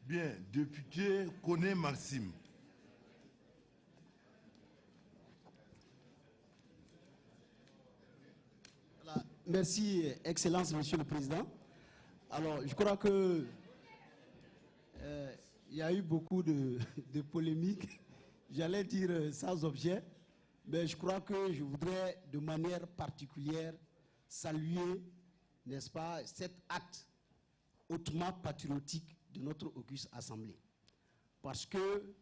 Bien, député Koné Maxime. Voilà. Merci, Excellence, Monsieur le Président. Alors, je crois que il y a eu beaucoup de polémiques, j'allais dire sans objet, mais je crois que je voudrais de manière particulière saluer, n'est-ce pas, cet acte hautement patriotique de notre auguste Assemblée. Parce que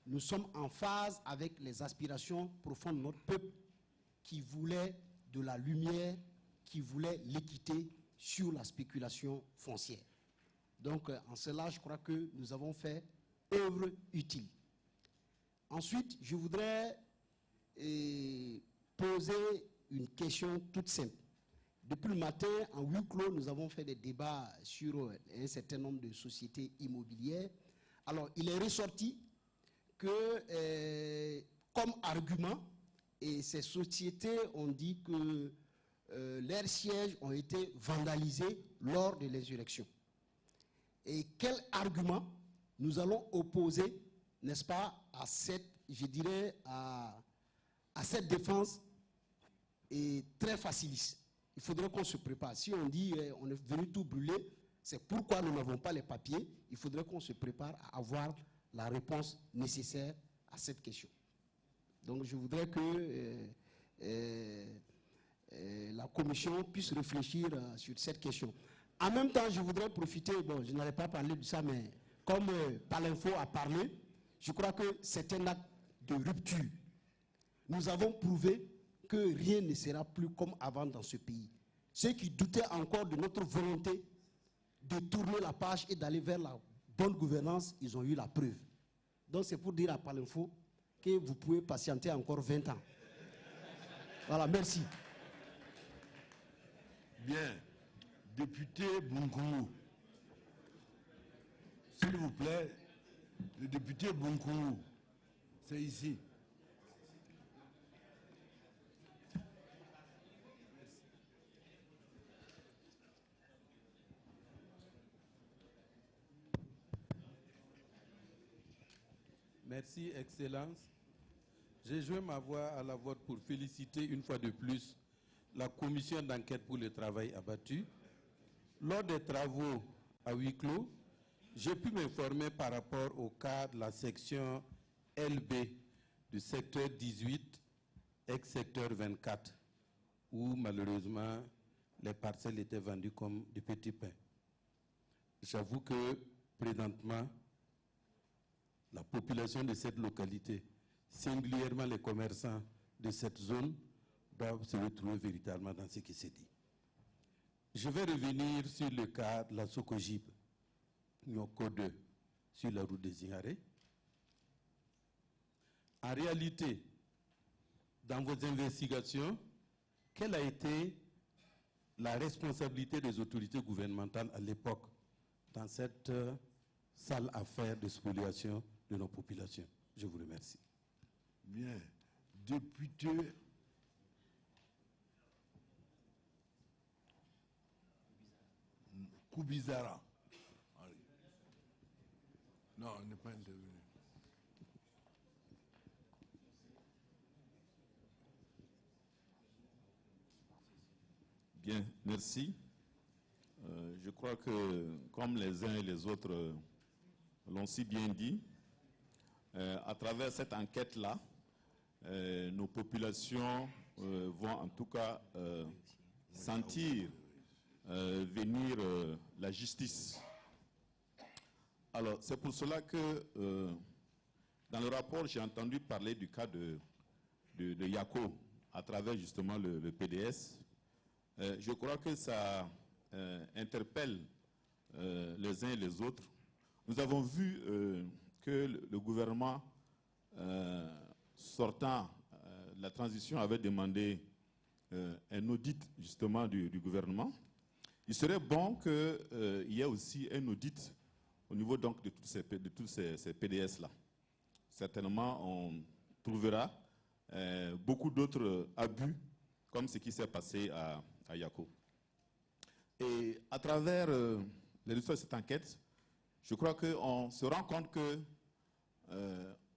nous sommes en phase avec les aspirations profondes de notre peuple qui voulait de la lumière, qui voulait l'équité sur la spéculation foncière. Donc, en cela, je crois que nous avons fait œuvre utile. Ensuite, je voudrais poser une question toute simple. Depuis le matin, en huis clos, nous avons fait des débats sur un certain nombre de sociétés immobilières. Alors, il est ressorti que, comme argument, et ces sociétés ont dit que leurs sièges ont été vandalisés lors de l'insurrection. Et quel argument nous allons opposer, n'est-ce pas, à cette, je dirais, à cette défense très faciliste. Il faudrait qu'on se prépare. Si on dit on est venu tout brûler, c'est pourquoi nous n'avons pas les papiers. Il faudrait qu'on se prépare à avoir la réponse nécessaire à cette question. Donc je voudrais que la commission puisse réfléchir sur cette question. En même temps, je voudrais profiter, bon, je n'allais pas parler de ça, mais comme Palinfo a parlé, je crois que c'est un acte de rupture. Nous avons prouvé que rien ne sera plus comme avant dans ce pays. Ceux qui doutaient encore de notre volonté de tourner la page et d'aller vers la bonne gouvernance, ils ont eu la preuve. Donc c'est pour dire à Palinfo que vous pouvez patienter encore 20 ans. Voilà, merci. Bien. Député Bunkourou. S'il vous plaît, le député Bunkourou, c'est ici. Merci, Excellence. J'ai joint ma voix à la vôtre pour féliciter une fois de plus la commission d'enquête pour le travail abattu. Lors des travaux à huis clos, j'ai pu m'informer par rapport au cas de la section LB du secteur 18, ex-secteur 24, où malheureusement les parcelles étaient vendues comme du petit pain. J'avoue que présentement, la population de cette localité, singulièrement les commerçants de cette zone, doivent se retrouver véritablement dans ce qui s'est dit. Je vais revenir sur le cas de la Sokojib, Nyoko 2, sur la route des Zingaré. En réalité, dans vos investigations, quelle a été la responsabilité des autorités gouvernementales à l'époque dans cette sale affaire de spoliation de nos populations? Je vous remercie. Bien. Député Koubizara. Non, on n'est pas intervenu. Bien, merci. Je crois que, comme les uns et les autres l'ont si bien dit, à travers cette enquête-là, nos populations vont en tout cas sentir venir la justice. Alors, c'est pour cela que dans le rapport, j'ai entendu parler du cas de Yako à travers justement le PDS. Je crois que ça interpelle les uns et les autres. Nous avons vu que le gouvernement sortant de la transition avait demandé un audit justement du gouvernement. Il serait bon qu'il y ait aussi un audit au niveau donc de tous ces PDS-là. Certainement, on trouvera beaucoup d'autres abus comme ce qui s'est passé à Yako. Et à travers les résultats de cette enquête, je crois qu'on se rend compte que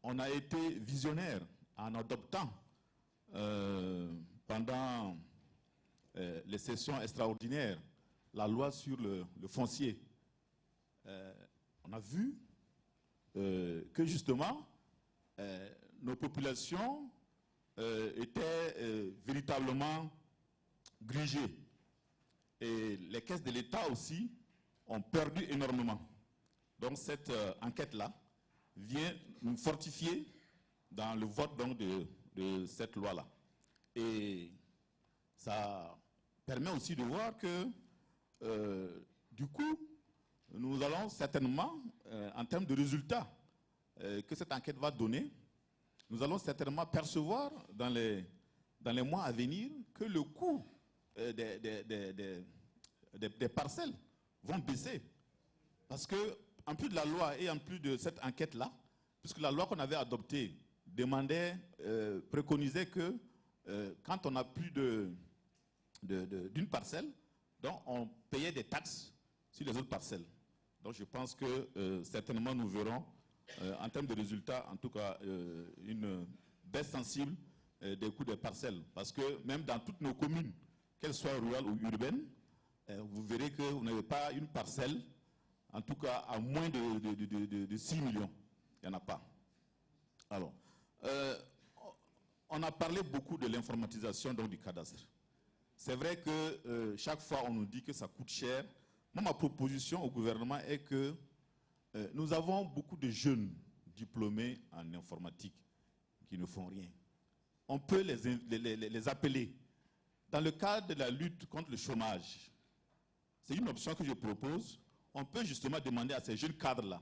on a été visionnaire en adoptant pendant les sessions extraordinaires la loi sur le foncier. On a vu que justement nos populations étaient véritablement grigées. Et les caisses de l'État aussi ont perdu énormément. Donc cette enquête-là vient nous fortifier dans le vote donc, de cette loi-là. Et ça permet aussi de voir que, du coup, nous allons certainement, en termes de résultats que cette enquête va donner, nous allons certainement percevoir dans les mois à venir que le coût des parcelles vont baisser. Parce que, en plus de la loi et en plus de cette enquête-là, puisque la loi qu'on avait adoptée demandait, préconisait que quand on a plus d'une parcelle, donc on payait des taxes sur les autres parcelles. Donc je pense que certainement nous verrons, en termes de résultats, en tout cas, une baisse sensible des coûts des parcelles. Parce que même dans toutes nos communes, qu'elles soient rurales ou urbaines, vous verrez que vous n'avez pas une parcelle, en tout cas à moins de 6 millions. Il n'y en a pas. Alors, on a parlé beaucoup de l'informatisation du cadastre. C'est vrai que chaque fois on nous dit que ça coûte cher. Moi, ma proposition au gouvernement est que nous avons beaucoup de jeunes diplômés en informatique qui ne font rien. On peut les appeler. Dans le cadre de la lutte contre le chômage, c'est une option que je propose. On peut justement demander à ces jeunes cadres-là,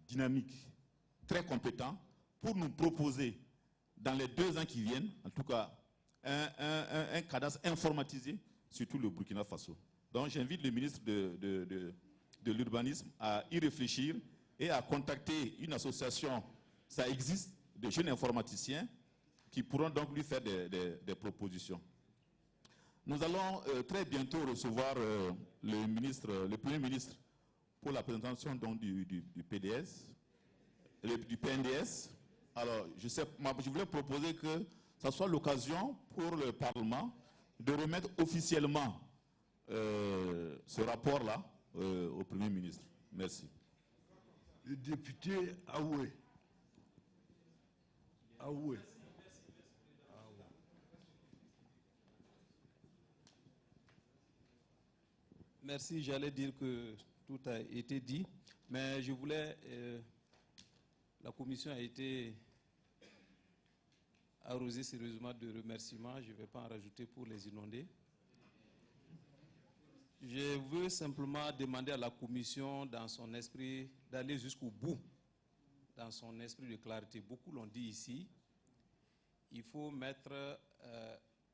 dynamiques, très compétents, pour nous proposer, dans les 2 ans qui viennent, en tout cas, un cadastre informatisé sur tout le Burkina Faso. Donc j'invite le ministre de l'Urbanisme à y réfléchir et à contacter une association, ça existe, de jeunes informaticiens qui pourront donc lui faire des propositions. Nous allons très bientôt recevoir le Premier ministre pour la présentation donc, du PDS, du PNDS. Alors, je voulais proposer que ça soit l'occasion pour le Parlement de remettre officiellement ce rapport-là au Premier ministre. Merci. Le député Aoué. Aoué. Merci, j'allais dire que tout a été dit, mais je voulais... la commission a été arrosée sérieusement de remerciements, je ne vais pas en rajouter pour les inonder. Je veux simplement demander à la commission, dans son esprit, d'aller jusqu'au bout, dans son esprit de clarté. Beaucoup l'ont dit ici, il faut mettre...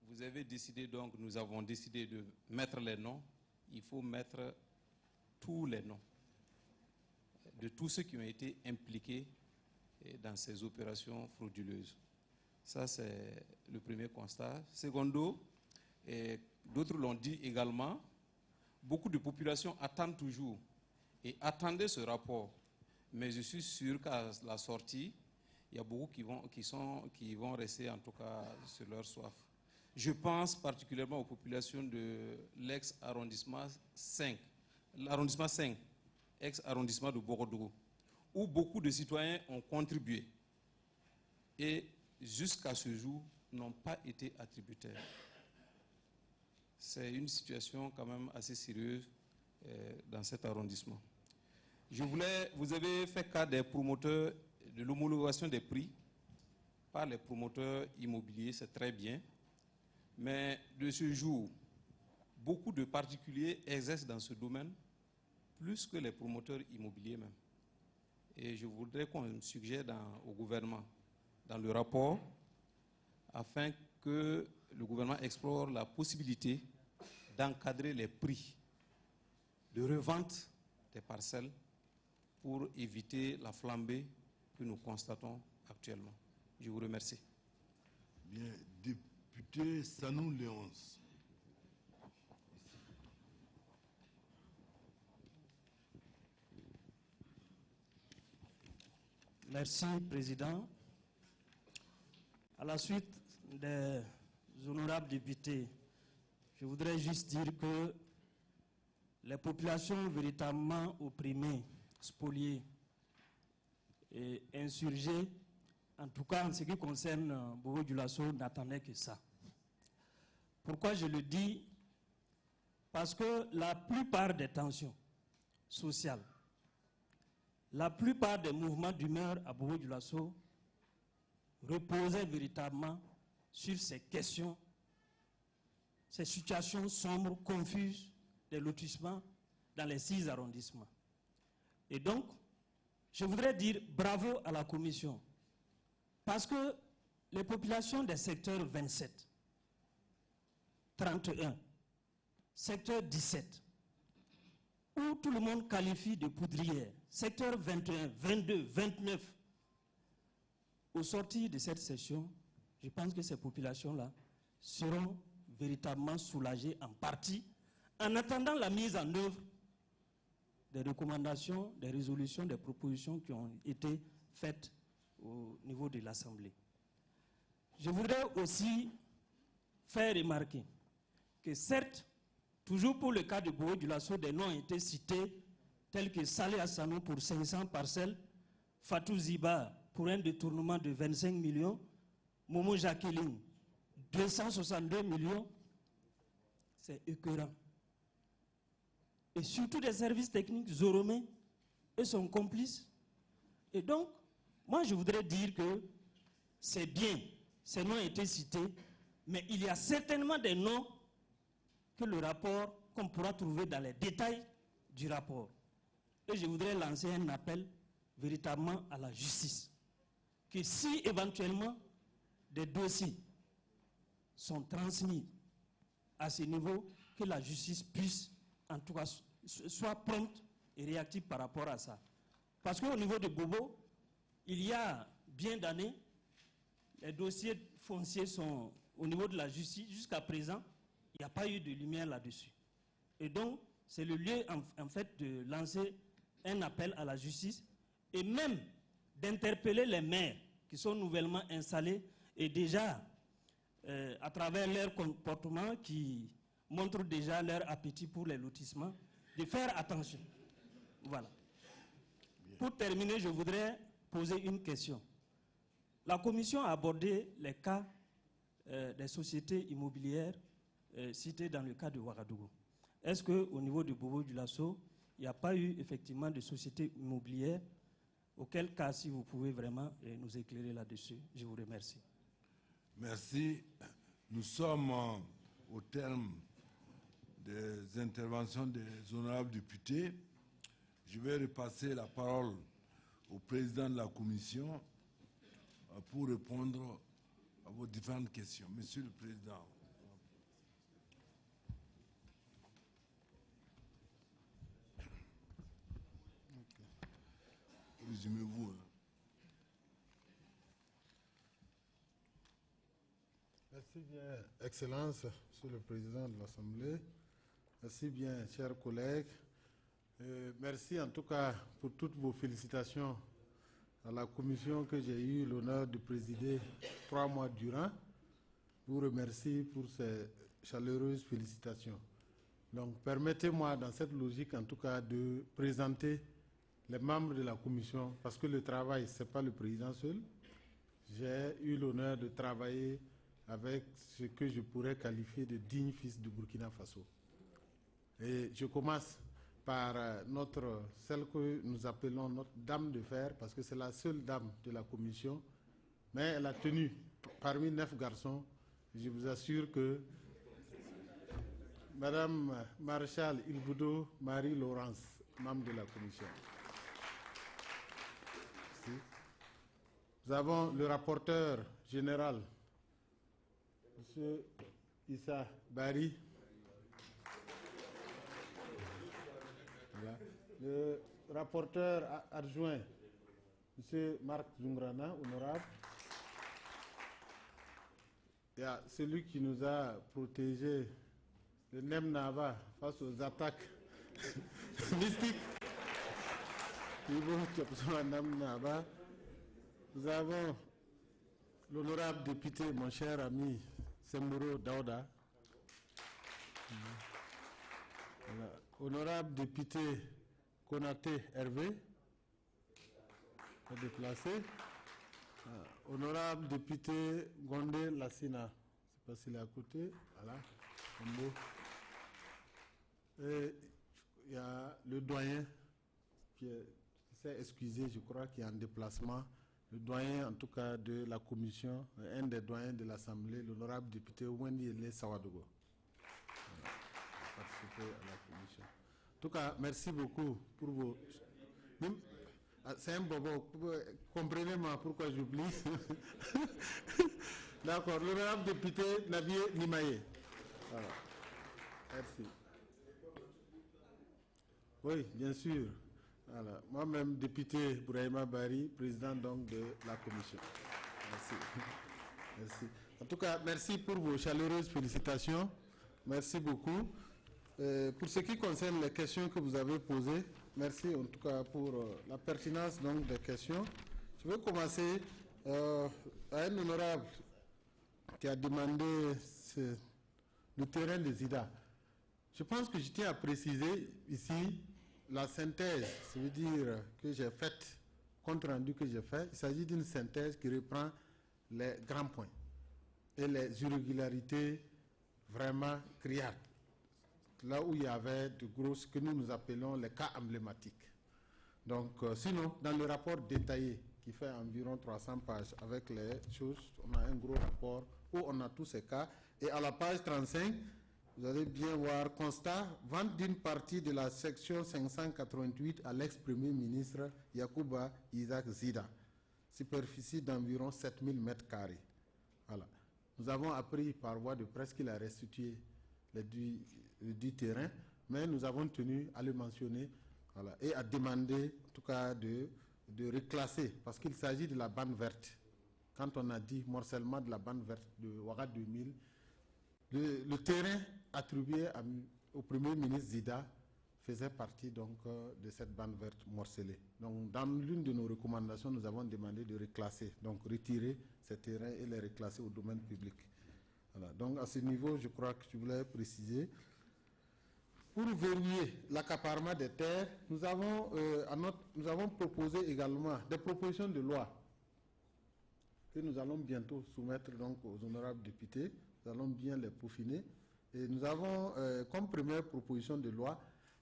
vous avez décidé donc, nous avons décidé de mettre les noms, il faut mettre tous les noms de tous ceux qui ont été impliqués dans ces opérations frauduleuses. Ça, c'est le premier constat. Secondo, d'autres l'ont dit également, beaucoup de populations attendent toujours et attendaient ce rapport. Mais je suis sûr qu'à la sortie, il y a beaucoup qui vont rester en tout cas sur leur soif. Je pense particulièrement aux populations de l'ex-arrondissement 5, l'arrondissement 5, ex-arrondissement de Bordeaux, où beaucoup de citoyens ont contribué et jusqu'à ce jour n'ont pas été attributaires. C'est une situation quand même assez sérieuse dans cet arrondissement. Vous avez fait cas des promoteurs, de l'homologation des prix par les promoteurs immobiliers, c'est très bien. Mais de ce jour, beaucoup de particuliers exercent dans ce domaine plus que les promoteurs immobiliers même. Et je voudrais qu'on suggère au gouvernement, dans le rapport, afin que le gouvernement explore la possibilité d'encadrer les prix de revente des parcelles pour éviter la flambée que nous constatons actuellement. Je vous remercie. Bien, député Sanou Léonce. Merci, Président. À la suite des honorables députés, je voudrais juste dire que les populations véritablement opprimées, spoliées et insurgées, en tout cas en ce qui concerne Bobo-Dioulasso, n'attendaient que ça. Pourquoi je le dis? Parce que la plupart des tensions sociales, la plupart des mouvements d'humeur à Bobo-Dioulasso reposaient véritablement sur ces questions, ces situations sombres, confuses des lotissements dans les 6 arrondissements. Et donc, je voudrais dire bravo à la commission, parce que les populations des secteurs 27, 31, secteur 17, où tout le monde qualifie de poudrière, secteur 21, 22, 29, au sortir de cette session, je pense que ces populations-là seront véritablement soulagées en partie, en attendant la mise en œuvre des recommandations, des résolutions, des propositions qui ont été faites au niveau de l'Assemblée. Je voudrais aussi faire remarquer que certes, toujours pour le cas de Bobo-Dioulasso, des noms ont été cités, tels que Saleh Hassanou pour 500 parcelles, Fatou Ziba pour un détournement de 25 millions, Momo Jacqueline, 262 millions, c'est écœurant. Et surtout des services techniques, Zoromé et son complice. Et donc, moi je voudrais dire que c'est bien, ces noms ont été cités, mais il y a certainement des noms que le rapport, qu'on pourra trouver dans les détails du rapport. Et je voudrais lancer un appel véritablement à la justice. Que si éventuellement des dossiers sont transmis à ce niveau, que la justice puisse en tout cas soit prompte et réactive par rapport à ça. Parce qu'au niveau de Bobo, il y a bien d'années, les dossiers fonciers sont au niveau de la justice. Jusqu'à présent, il n'y a pas eu de lumière là-dessus. Et donc, c'est le lieu en fait de lancer un appel à la justice et même d'interpeller les maires qui sont nouvellement installés et déjà, à travers leur comportement qui montre déjà leur appétit pour les lotissements, de faire attention. Voilà. Pour terminer, je voudrais poser une question. La commission a abordé les cas des sociétés immobilières citées dans le cas de Ouagadougou. Est-ce qu'au niveau de Bobo-Dioulasso, il n'y a pas eu effectivement de sociétés immobilières? Auquel cas, si vous pouvez vraiment nous éclairer là-dessus, je vous remercie. Merci. Nous sommes au terme des interventions des honorables députés. Je vais repasser la parole au président de la commission pour répondre à vos différentes questions. Monsieur le Président. Résumez-vous. Merci bien, Excellence, Monsieur le Président de l'Assemblée. Merci bien, chers collègues. Merci en tout cas pour toutes vos félicitations à la commission que j'ai eu l'honneur de présider 3 mois durant. Je vous remercie pour ces chaleureuses félicitations. Donc, permettez-moi, dans cette logique, en tout cas, de présenter les membres de la commission, parce que le travail, ce n'est pas le président seul. J'ai eu l'honneur de travailler avec ce que je pourrais qualifier de dignes fils du Burkina Faso. Et je commence par celle que nous appelons notre dame de fer, parce que c'est la seule dame de la commission, mais elle a tenu parmi 9 garçons. Je vous assure que Madame Maréchal Ilboudo Marie-Laurence, membre de la commission. Merci. Nous avons le rapporteur général, M. Issa Bari. Voilà. Le rapporteur adjoint, M. Marc Zungrana, honorable. Il y a celui qui nous a protégé, le Nem Nava, face aux attaques mystiques. Nous avons l'honorable député, mon cher ami Semboro Daouda. Voilà. Honorable député Konaté Hervé, déplacé. Honorable député Gondé Lassina, je ne sais pas s'il est à côté. Voilà. Et il y a le doyen qui s'est excusé, je crois, qui est en déplacement. Le doyen, en tout cas, de la commission, un des doyens de l'Assemblée, l'honorable député Wendy Ele Sawadogo. Participer à la commission. En tout cas, merci beaucoup pour vos... C'est un bobo. Comprenez-moi pourquoi j'oublie. D'accord. L'honorable député Nabié Nimaye. Voilà. Merci. Oui, bien sûr. Voilà. Moi-même, député Bouraïma Bari, président donc de la commission. Merci. Merci. En tout cas, merci pour vos chaleureuses félicitations. Merci beaucoup. Pour ce qui concerne les questions que vous avez posées, merci en tout cas pour la pertinence donc, des questions. Je vais commencer à un honorable qui a demandé le terrain de Zida. Je pense que je tiens à préciser ici la synthèse, ça veut dire que j'ai faite, compte rendu que j'ai fait. Il s'agit d'une synthèse qui reprend les grands points et les irrégularités vraiment criardes. Là où il y avait de grosses, que nous appelons les cas emblématiques. Donc, sinon, dans le rapport détaillé, qui fait environ 300 pages, avec les choses, on a un gros rapport où on a tous ces cas. Et à la page 35, vous allez bien voir, constat, vente d'une partie de la section 588 à l'ex-premier ministre Yacouba Isaac Zida, superficie d'environ 7000 m². Voilà. Nous avons appris par voie de presse qu'il a restitué du terrain, mais nous avons tenu à le mentionner, voilà, et à demander en tout cas de reclasser, parce qu'il s'agit de la bande verte. Quand on a dit morcellement de la bande verte de Ouaga 2000, le terrain attribué au Premier ministre Zida faisait partie donc de cette bande verte morcelée. Donc dans l'une de nos recommandations, nous avons demandé de reclasser, donc retirer ces terrains et les reclasser au domaine public. Voilà. Donc à ce niveau, je crois que je voulais préciser. Pour verrouiller l'accaparement des terres, nous avons proposé également des propositions de loi que nous allons bientôt soumettre donc aux honorables députés. Nous allons bien les peaufiner. Et nous avons comme première proposition de loi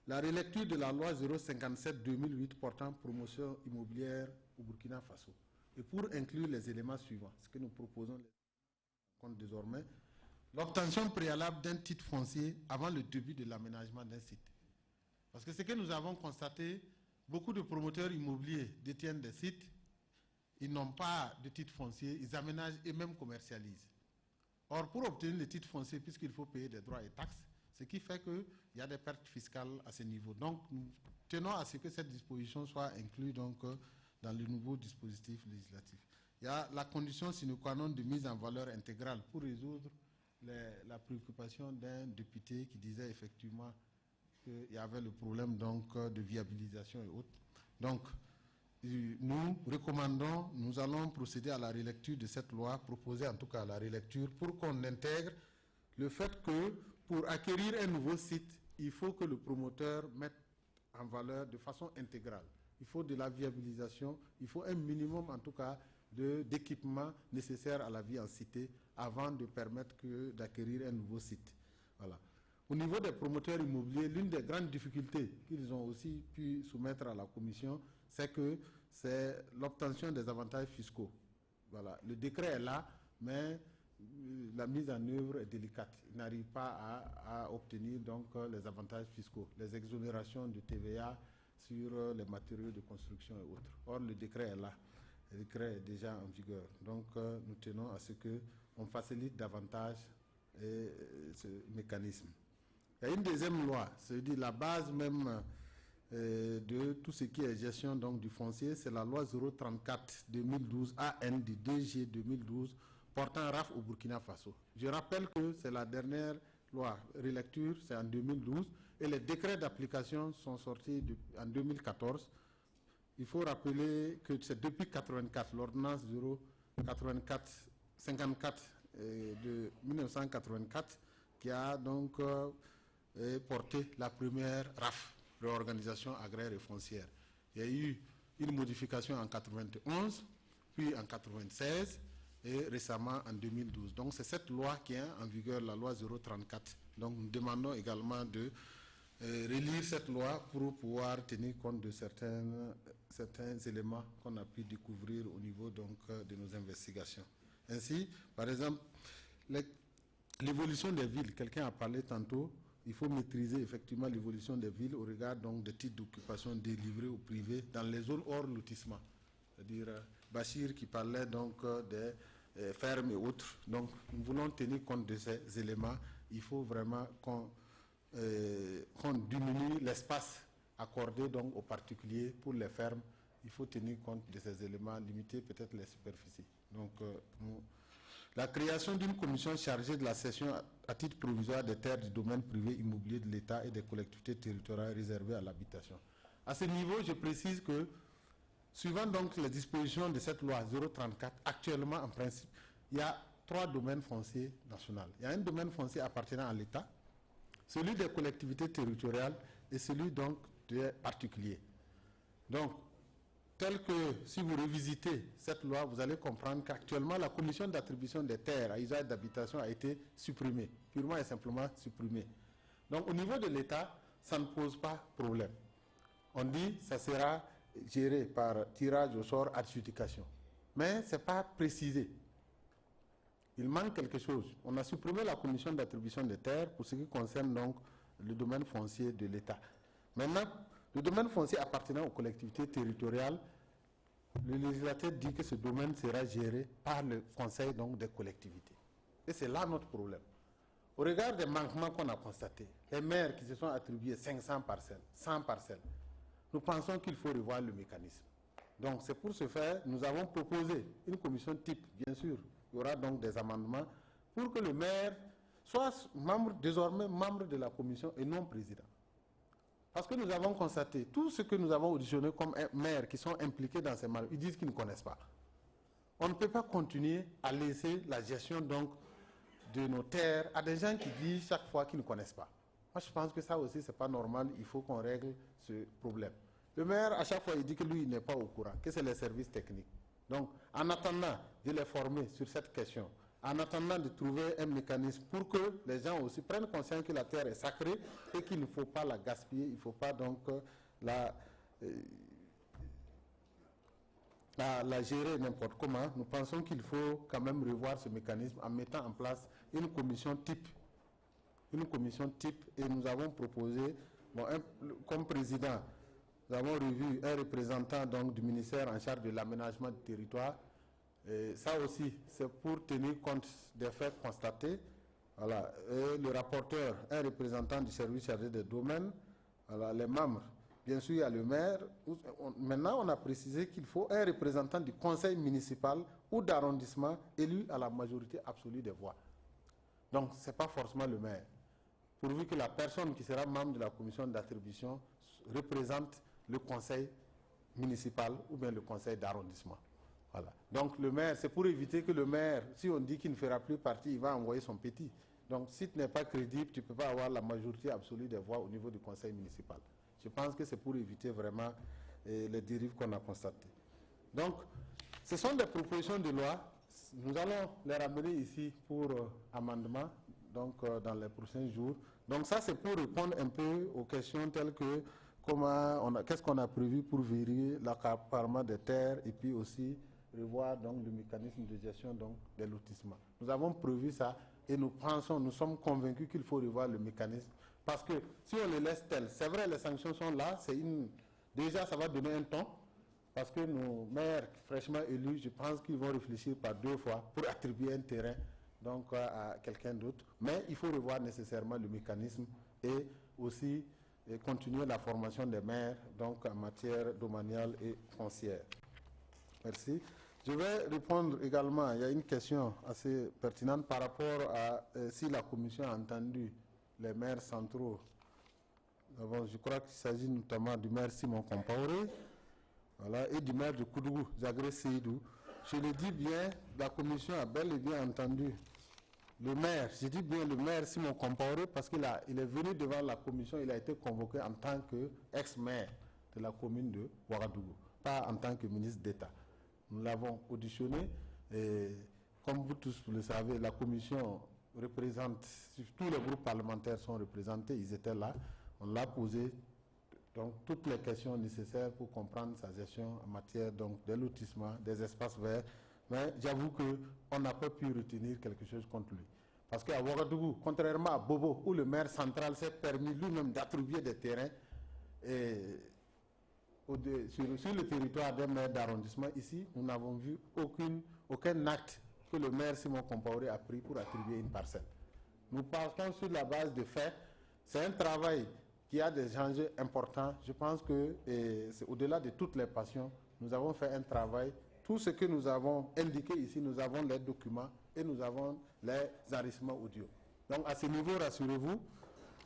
la relecture de la loi 057-2008 portant promotion immobilière au Burkina Faso. Et pour inclure les éléments suivants, ce que nous proposons désormais, l'obtention préalable d'un titre foncier avant le début de l'aménagement d'un site. Parce que ce que nous avons constaté, beaucoup de promoteurs immobiliers détiennent des sites, ils n'ont pas de titre foncier, ils aménagent et même commercialisent. Or, pour obtenir le titre foncier, puisqu'il faut payer des droits et taxes, ce qui fait qu'il y a des pertes fiscales à ce niveau. Donc, nous tenons à ce que cette disposition soit inclue donc, dans le nouveau dispositif législatif. Il y a la condition sine qua non de mise en valeur intégrale pour résoudre la préoccupation d'un député qui disait effectivement qu'il y avait le problème donc, de viabilisation et autres. Donc, nous recommandons, nous allons procéder à la relecture de cette loi, proposer en tout cas à la relecture, pour qu'on intègre le fait que pour acquérir un nouveau site, il faut que le promoteur mette en valeur de façon intégrale. Il faut de la viabilisation, il faut un minimum en tout cas d'équipements nécessaires à la vie en cité avant de permettre d'acquérir un nouveau site. Voilà. Au niveau des promoteurs immobiliers, l'une des grandes difficultés qu'ils ont aussi pu soumettre à la commission, c'est l'obtention des avantages fiscaux. Voilà. Le décret est là, mais la mise en œuvre est délicate. Ils n'arrivent pas à obtenir donc, les avantages fiscaux, les exonérations de TVA sur les matériaux de construction et autres. Or, le décret est là. Le décret est déjà en vigueur. Donc, nous tenons à ce qu'on facilite davantage ce mécanisme. Il y a une deuxième loi, c'est-à-dire la base même de tout ce qui est gestion donc, du foncier, c'est la loi 034-2012 AN du 2 juillet 2012 portant RAF au Burkina Faso. Je rappelle que c'est la dernière loi relecture, c'est en 2012, et les décrets d'application sont sortis en 2014. il faut rappeler que c'est depuis 1984, l'ordonnance 54 de 1984, qui a donc porté la première RAF, réorganisation agraire et foncière. Il y a eu une modification en 1991, puis en 1996 et récemment en 2012. Donc c'est cette loi qui est en vigueur, la loi 034. Donc nous demandons également de relire cette loi pour pouvoir tenir compte de certains éléments qu'on a pu découvrir au niveau donc, de nos investigations. Ainsi, par exemple, l'évolution des villes, quelqu'un a parlé tantôt, il faut maîtriser effectivement l'évolution des villes au regard donc, des titres d'occupation délivrés au privé dans les zones hors lotissement. C'est-à-dire Bachir qui parlait donc des fermes et autres. Donc nous voulons tenir compte de ces éléments. Il faut vraiment qu'on diminue l'espace accordé donc aux particuliers pour les fermes. Il faut tenir compte de ces éléments, limiter peut-être les superficies. Donc, la création d'une commission chargée de la cession à titre provisoire des terres du domaine privé immobilier de l'État et des collectivités territoriales réservées à l'habitation. À ce niveau, je précise que, suivant donc les dispositions de cette loi 034, actuellement en principe, il y a 3 domaines fonciers nationaux. Il y a un domaine foncier appartenant à l'État, celui des collectivités territoriales et celui donc des particuliers. Donc, tel que si vous revisitez cette loi, vous allez comprendre qu'actuellement la commission d'attribution des terres à usage d'habitation a été supprimée, purement et simplement supprimée. Donc au niveau de l'État, ça ne pose pas problème. On dit que ça sera géré par tirage au sort, adjudication. Mais ce n'est pas précisé. Il manque quelque chose. On a supprimé la commission d'attribution des terres pour ce qui concerne donc le domaine foncier de l'État. Maintenant, le domaine foncier appartenant aux collectivités territoriales, le législateur dit que ce domaine sera géré par le conseil donc, des collectivités. Et c'est là notre problème. Au regard des manquements qu'on a constatés, les maires qui se sont attribués 500 parcelles, 100 parcelles, nous pensons qu'il faut revoir le mécanisme. Donc c'est pour ce faire, nous avons proposé une commission type, bien sûr. Il y aura donc des amendements pour que le maire soit désormais membre de la commission et non président. Parce que nous avons constaté, tout ce que nous avons auditionné comme maires qui sont impliqués dans ces malheurs, ils disent qu'ils ne connaissent pas. On ne peut pas continuer à laisser la gestion donc de nos terres à des gens qui disent chaque fois qu'ils ne connaissent pas. Moi, je pense que ça aussi, ce n'est pas normal. Il faut qu'on règle ce problème. Le maire, à chaque fois, il dit que lui, il n'est pas au courant, que c'est les services techniques. Donc, en attendant de les former sur cette question, en attendant de trouver un mécanisme pour que les gens aussi prennent conscience que la terre est sacrée et qu'il ne faut pas la gaspiller, il ne faut pas donc la gérer n'importe comment, nous pensons qu'il faut quand même revoir ce mécanisme en mettant en place une commission type. Une commission type, et nous avons proposé, comme président, nous avons revu un représentant donc, du ministère en charge de l'aménagement du territoire. Et ça aussi, c'est pour tenir compte des faits constatés. Voilà. Et le rapporteur, un représentant du service chargé des domaines, voilà, les membres. Bien sûr, il y a le maire. Maintenant, on a précisé qu'il faut un représentant du conseil municipal ou d'arrondissement élu à la majorité absolue des voix. Donc, ce n'est pas forcément le maire. Pourvu que la personne qui sera membre de la commission d'attribution représente le conseil municipal ou bien le conseil d'arrondissement. Voilà. Donc le maire, c'est pour éviter que le maire, si on dit qu'il ne fera plus partie, il va envoyer son petit. Donc si tu n'es pas crédible, tu ne peux pas avoir la majorité absolue des voix au niveau du conseil municipal. Je pense que c'est pour éviter vraiment les dérives qu'on a constatées. Donc, ce sont des propositions de loi. Nous allons les ramener ici pour amendement, donc dans les prochains jours. Donc ça, c'est pour répondre un peu aux questions telles que qu'est-ce qu'on a prévu pour verrouiller l'accaparement des terres et puis aussi revoir donc le mécanisme de gestion donc des lotissements. Nous avons prévu ça et nous sommes convaincus qu'il faut revoir le mécanisme parce que si on le laisse tel, c'est vrai les sanctions sont là, déjà ça va donner un ton parce que nos maires fraîchement élus, je pense qu'ils vont réfléchir par 2 fois pour attribuer un terrain donc à quelqu'un d'autre, mais il faut revoir nécessairement le mécanisme et aussi continuer la formation des maires donc en matière domaniale et foncière. Merci. Je vais répondre également, il y a une question assez pertinente par rapport à si la commission a entendu les maires centraux. Je crois qu'il s'agit notamment du maire Simon Compaoré. voilà, et du maire de Koudougou, Zagré Seydou. Je le dis bien, la commission a bel et bien entendu le maire, je dis bien le maire Simon Compaoré, parce qu'il est venu devant la commission, il a été convoqué en tant qu'ex-maire de la commune de Ouagadougou, pas en tant que ministre d'État. Nous l'avons auditionné et comme vous tous le savez, la commission représente, tous les groupes parlementaires sont représentés, ils étaient là, on l'a posé donc toutes les questions nécessaires pour comprendre sa gestion en matière de lotissement, des espaces verts. Mais j'avoue qu'on n'a pas pu retenir quelque chose contre lui. Parce qu'à Ouagadougou, contrairement à Bobo, où le maire central s'est permis lui-même d'attribuer des terrains sur le territoire des maires d'arrondissement, ici, nous n'avons vu aucun acte que le maire Simon Compaoré a pris pour attribuer une parcelle. Nous partons sur la base de faits. C'est un travail qui a des enjeux importants. Je pense que c'est au-delà de toutes les passions. Nous avons fait un travail. Tout ce que nous avons indiqué ici, nous avons les documents et nous avons les enregistrements audio. Donc à ce niveau, rassurez-vous,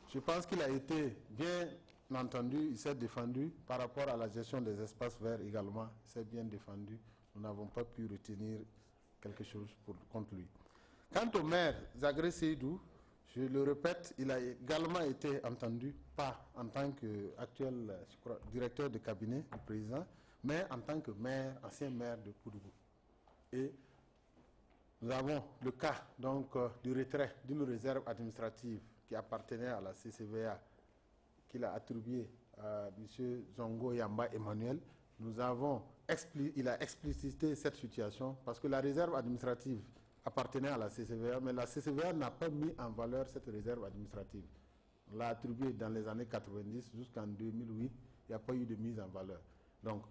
je pense qu'il a été bien entendu, il s'est défendu par rapport à la gestion des espaces verts également. Il s'est bien défendu. Nous n'avons pas pu retenir quelque chose contre lui. Quant au maire Zagré Seydou, je le répète, il a également été entendu, pas en tant qu'actuel directeur de cabinet du président, mais en tant que maire, ancien maire de Koudougou. Et nous avons le cas donc, du retrait d'une réserve administrative qui appartenait à la CCVA, qu'il a attribué à M. Zongo Yamba Emmanuel. Il a explicité cette situation parce que la réserve administrative appartenait à la CCVA, mais la CCVA n'a pas mis en valeur cette réserve administrative. On l'a attribuée dans les années 90 jusqu'en 2008, il n'y a pas eu de mise en valeur. Donc,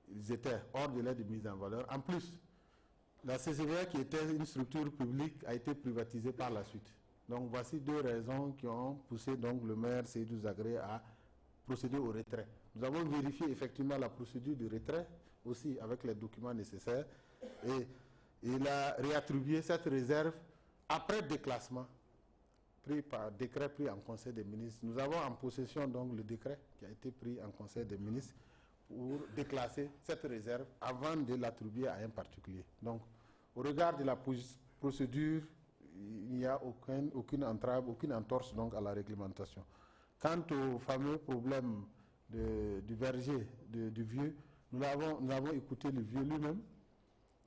ils étaient hors de l'aide de mise en valeur. En plus, la CCVA, qui était une structure publique, a été privatisée par la suite. Donc, voici deux raisons qui ont poussé donc, le maire Seydou Zagré à procéder au retrait. Nous avons vérifié effectivement la procédure de retrait, aussi avec les documents nécessaires, et il a réattribué cette réserve après déclassement, pris par décret pris en Conseil des ministres. Nous avons en possession donc le décret qui a été pris en Conseil des ministres pour déclasser cette réserve avant de l'attribuer à un particulier. Donc, au regard de la procédure, il n'y a aucune entrave, aucune entorse donc, à la réglementation. Quant au fameux problème du verger du vieux, nous avons écouté le vieux lui-même,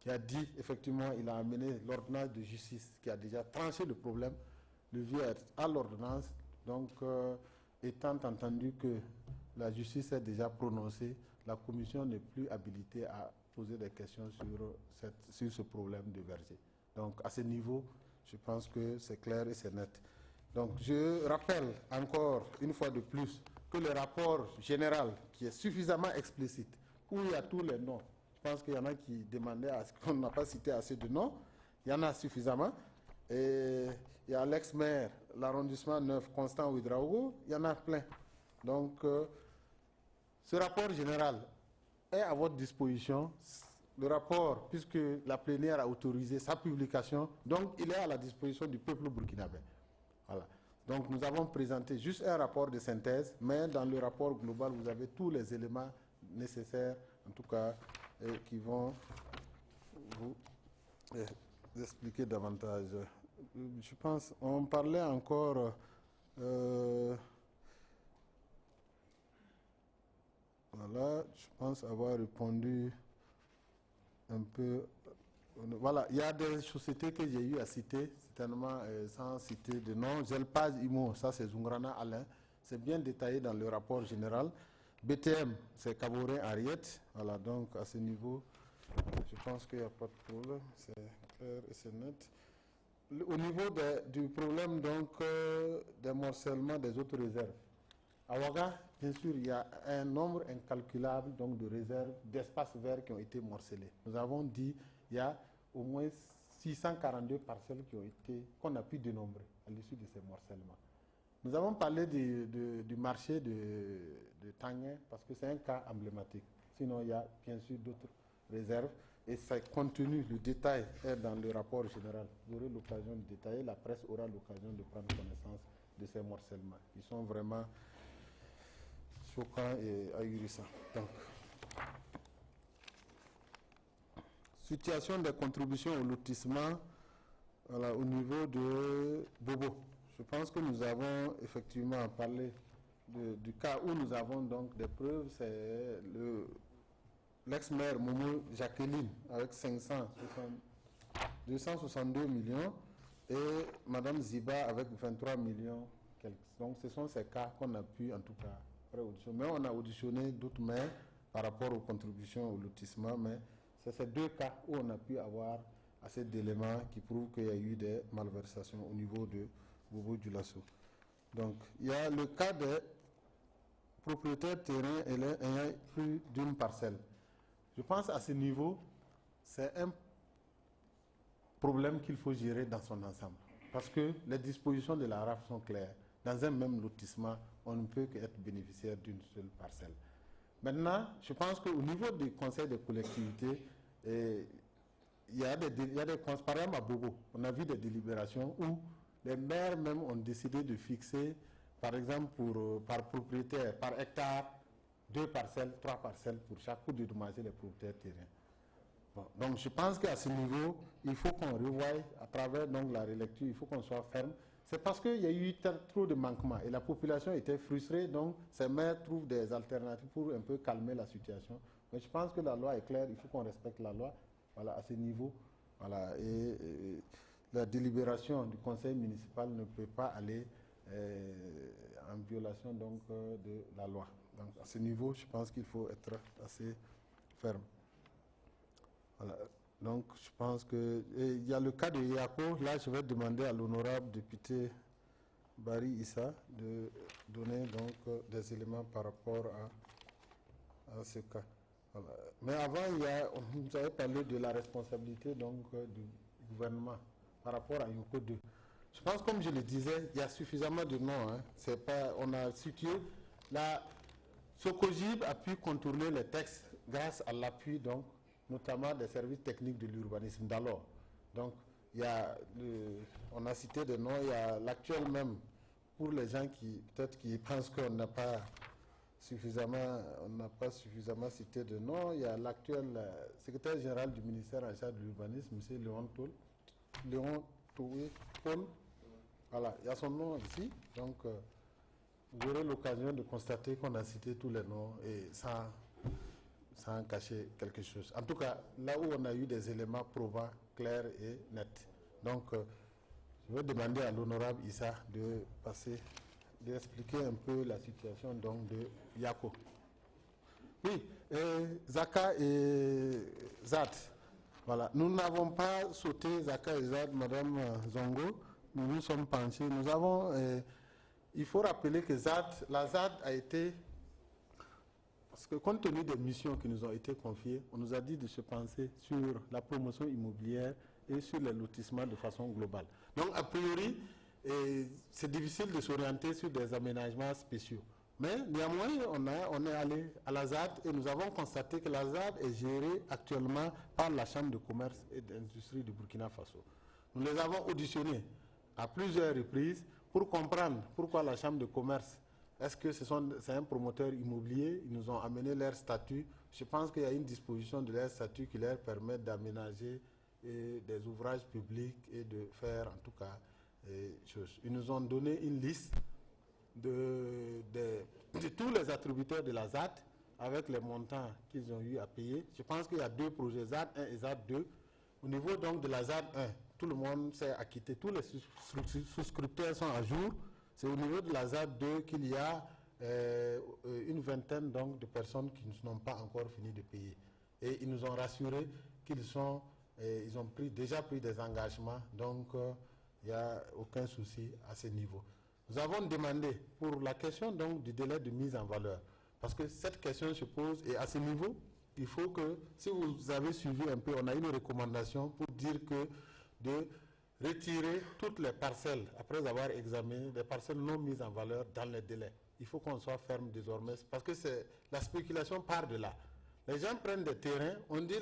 qui a dit, effectivement, il a amené l'ordonnance de justice, qui a déjà tranché le problème. Le vieux a l'ordonnance, donc étant entendu que la justice est déjà prononcée, la commission n'est plus habilitée à poser des questions sur ce problème de verger. Donc à ce niveau, je pense que c'est clair et c'est net. Donc je rappelle encore une fois de plus que le rapport général, qui est suffisamment explicite, où il y a tous les noms, je pense qu'il y en a qui demandaient à ce qu'on n'a pas cité assez de noms, il y en a suffisamment. Et il y a l'ex-maire, l'arrondissement 9, Constant Ouedraogo, il y en a plein. Donc ce rapport général est à votre disposition. Le rapport, puisque la plénière a autorisé sa publication, donc il est à la disposition du peuple burkinabé. Voilà. Donc nous avons présenté juste un rapport de synthèse, mais dans le rapport global, vous avez tous les éléments nécessaires, en tout cas, qui vont vous expliquer davantage. Je pense, on parlait encore... voilà, je pense avoir répondu un peu. Voilà, il y a des sociétés que j'ai eu à citer, certainement sans citer de nom. Gelpage Imo, ça c'est Zungrana Alain, c'est bien détaillé dans le rapport général. BTM, c'est Kaboré Ariette. Voilà, donc à ce niveau, je pense qu'il n'y a pas de problème, c'est clair et c'est net. Au niveau du problème donc des morcellement des autres réserves, à Ouaga, bien sûr, il y a un nombre incalculable donc, de réserves, d'espaces verts qui ont été morcelés. Nous avons dit qu'il y a au moins 642 parcelles qu'on a pu dénombrer à l'issue de ces morcellements. Nous avons parlé du marché de Tanguin parce que c'est un cas emblématique. Sinon, il y a bien sûr d'autres réserves et ça contenu, le détail est dans le rapport général. Vous aurez l'occasion de détailler, la presse aura l'occasion de prendre connaissance de ces morcellements. Ils sont vraiment choquant et ahurissant. Donc, situation des contributions au lotissement au niveau de Bobo. Je pense que nous avons effectivement parlé du cas où nous avons donc des preuves, c'est l'ex-maire Momo Jacqueline avec 262 millions et Madame Ziba avec 23 millions. Donc ce sont ces cas qu'on a pu en tout cas pré-auditionner. Mais on a auditionné d'autres maires par rapport aux contributions au lotissement, mais c'est ces deux cas où on a pu avoir assez d'éléments qui prouvent qu'il y a eu des malversations au niveau de Bobo Dioulasso. Donc il y a le cas des propriétaires terrain ayant plus d'une parcelle. Je pense à ce niveau, c'est un problème qu'il faut gérer dans son ensemble. Parce que les dispositions de la RAF sont claires. Dans un même lotissement, on ne peut qu'être bénéficiaire d'une seule parcelle. Maintenant, je pense qu'au niveau du conseil des collectivités, il y a des par exemple à Bobo, on a vu des délibérations où les maires même ont décidé de fixer, par exemple, par propriétaire, par hectare, 2 parcelles, 3 parcelles pour chaque pour dédommager les propriétaires terriens. Bon, donc je pense qu'à ce niveau, il faut qu'on revoie à travers donc, la relecture, il faut qu'on soit ferme. C'est parce qu'il y a eu trop de manquements et la population était frustrée, donc ces maires trouvent des alternatives pour un peu calmer la situation. Mais je pense que la loi est claire, il faut qu'on respecte la loi, voilà, à ce niveau. Voilà, et la délibération du conseil municipal ne peut pas aller en violation donc, de la loi. Donc à ce niveau, je pense qu'il faut être assez ferme. Voilà. Donc je pense que... Il y a le cas de Yako, là je vais demander à l'honorable député Barry Issa de donner donc des éléments par rapport à ce cas. Voilà. Mais avant, vous avez parlé de la responsabilité donc, du gouvernement par rapport à Yoko 2. Je pense, comme je le disais, il y a suffisamment de noms. Hein. C'est pas, on a situé. La Socogib a pu contourner les textes grâce à l'appui, donc, notamment des services techniques de l'urbanisme d'alors. Donc, il y a on a cité des noms, il y a l'actuel même, pour les gens qui peut-être qui pensent qu'on n'a pas suffisamment cité de noms, il y a l'actuel secrétaire général du ministère en charge de l'urbanisme, M. Léon Toué Paul. Voilà, il y a son nom ici. Donc, vous aurez l'occasion de constater qu'on a cité tous les noms et sans cacher quelque chose. En tout cas, là où on a eu des éléments probants, clairs et nets. Donc, je vais demander à l'honorable Issa de d'expliquer un peu la situation donc, de Yako. Oui, Zaka et Zad. Voilà. Nous n'avons pas sauté Zaka et Zad, Madame Zongo. Nous nous sommes penchés. Nous avons... il faut rappeler que la ZAD a été... Parce que compte tenu des missions qui nous ont été confiées, on nous a dit de se penser sur la promotion immobilière et sur les lotissements de façon globale. Donc, a priori, c'est difficile de s'orienter sur des aménagements spéciaux. Mais néanmoins, on est allé à la ZAD et nous avons constaté que la ZAD est gérée actuellement par la Chambre de commerce et d'industrie du Burkina Faso. Nous les avons auditionnés à plusieurs reprises pour comprendre pourquoi la Chambre de commerce, est-ce que c'est un promoteur immobilier, ils nous ont amené leur statut. Je pense qu'il y a une disposition de leur statut qui leur permet d'aménager des ouvrages publics et de faire en tout cas choses. Ils nous ont donné une liste de tous les attributeurs de la ZAD avec les montants qu'ils ont eu à payer. Je pense qu'il y a 2 projets, ZAD 1 et ZAD 2. Au niveau donc de la ZAD 1, tout le monde s'est acquitté, tous les souscripteurs sont à jour. C'est au niveau de la ZAD 2 qu'il y a une vingtaine donc, de personnes qui n'ont pas encore fini de payer. Et ils nous ont rassuré qu'ils ont déjà pris des engagements, donc il n'y a aucun souci à ce niveau. Nous avons demandé pour la question donc, du délai de mise en valeur, parce que cette question se pose et à ce niveau, il faut que, si vous avez suivi un peu, on a une recommandation pour dire que de retirer toutes les parcelles, après avoir examiné les parcelles non mises en valeur dans les délais. Il faut qu'on soit ferme désormais, parce que la spéculation part de là. Les gens prennent des terrains, on dit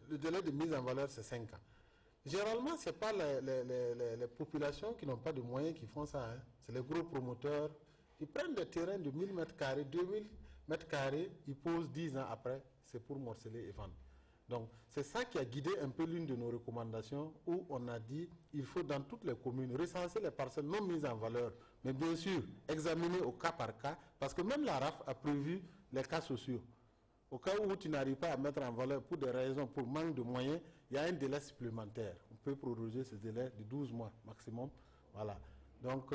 le délai de mise en valeur c'est 5 ans. Généralement, ce n'est pas les populations qui n'ont pas de moyens qui font ça. Hein. C'est les gros promoteurs. Ils prennent des terrains de 1000 m², 2000 m², ils posent 10 ans après, c'est pour morceler et vendre. Donc, c'est ça qui a guidé un peu l'une de nos recommandations où on a dit il faut dans toutes les communes recenser les parcelles non mises en valeur, mais bien sûr examiner au cas par cas, parce que même la RAF a prévu les cas sociaux. Au cas où tu n'arrives pas à mettre en valeur pour des raisons, pour manque de moyens, il y a un délai supplémentaire. On peut proroger ce délai de 12 mois maximum. Voilà. Donc,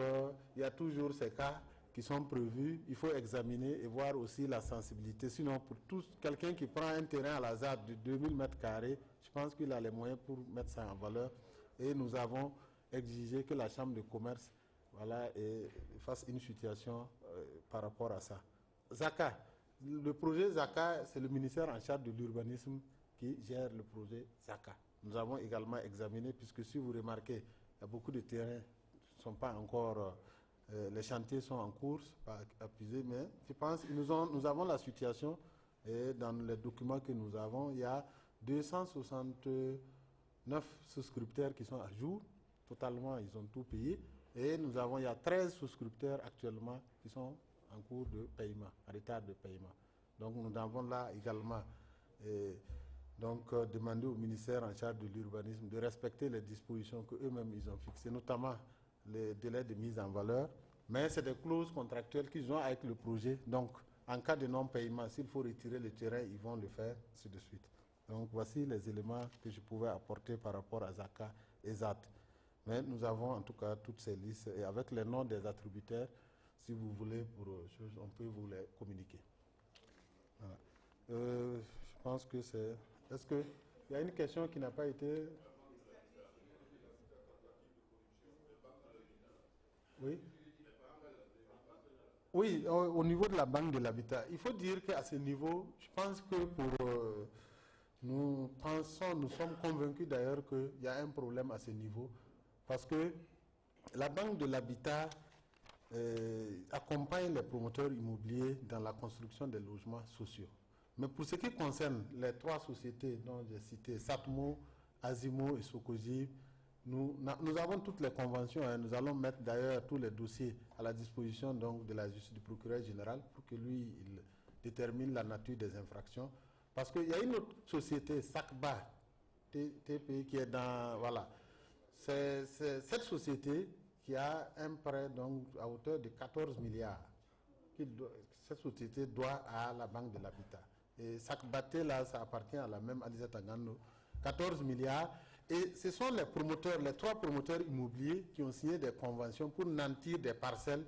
il y a toujours ces cas qui sont prévus. Il faut examiner et voir aussi la sensibilité. Sinon, pour quelqu'un qui prend un terrain à la ZAD de 2000 m², je pense qu'il a les moyens pour mettre ça en valeur. Et nous avons exigé que la Chambre de commerce fasse une situation par rapport à ça. ZACA. Le projet ZACA, c'est le ministère en charge de l'urbanisme qui gère le projet ZACA. Nous avons également examiné, puisque si vous remarquez, il y a beaucoup de terrains qui ne sont pas encore... les chantiers sont en cours, pas épuisés, mais je pense que nous avons la situation, et dans les documents que nous avons, il y a 269 souscripteurs qui sont à jour. Totalement, ils ont tout payé. Et il y a 13 souscripteurs actuellement qui sont en cours de paiement, en retard de paiement. Donc nous avons là également demandé au ministère en charge de l'urbanisme de respecter les dispositions qu'eux-mêmes ils ont fixées, notamment les délais de mise en valeur. Mais c'est des clauses contractuelles qu'ils ont avec le projet. Donc en cas de non-paiement, s'il faut retirer le terrain, ils vont le faire, ainsi de suite. Donc voici les éléments que je pouvais apporter par rapport à ZACA et ZAD. Mais nous avons en tout cas toutes ces listes et avec les noms des attributaires. Si vous voulez, on peut vous les communiquer. Voilà. Je pense que c'est... Est-ce qu'il y a une question qui n'a pas été... Oui. Oui, au niveau de la Banque de l'Habitat. Il faut dire qu'à ce niveau, je pense que nous sommes convaincus d'ailleurs qu'il y a un problème à ce niveau. Parce que la Banque de l'Habitat accompagne les promoteurs immobiliers dans la construction des logements sociaux. Mais pour ce qui concerne les trois sociétés dont j'ai cité, Satmo, Azimo et Sokoji, nous avons toutes les conventions. Nous allons mettre d'ailleurs tous les dossiers à la disposition donc, du procureur général pour que lui, il détermine la nature des infractions. Parce qu'il y a une autre société, SACBA, TPI, qui est dans... Voilà. C'est cette société qui a un prêt donc, à hauteur de 14 milliards. Cette société doit à la Banque de l'Habitat. Et SACBAT, là, ça appartient à la même Alizé Tangano. 14 milliards. Et ce sont les trois promoteurs immobiliers qui ont signé des conventions pour nantir des parcelles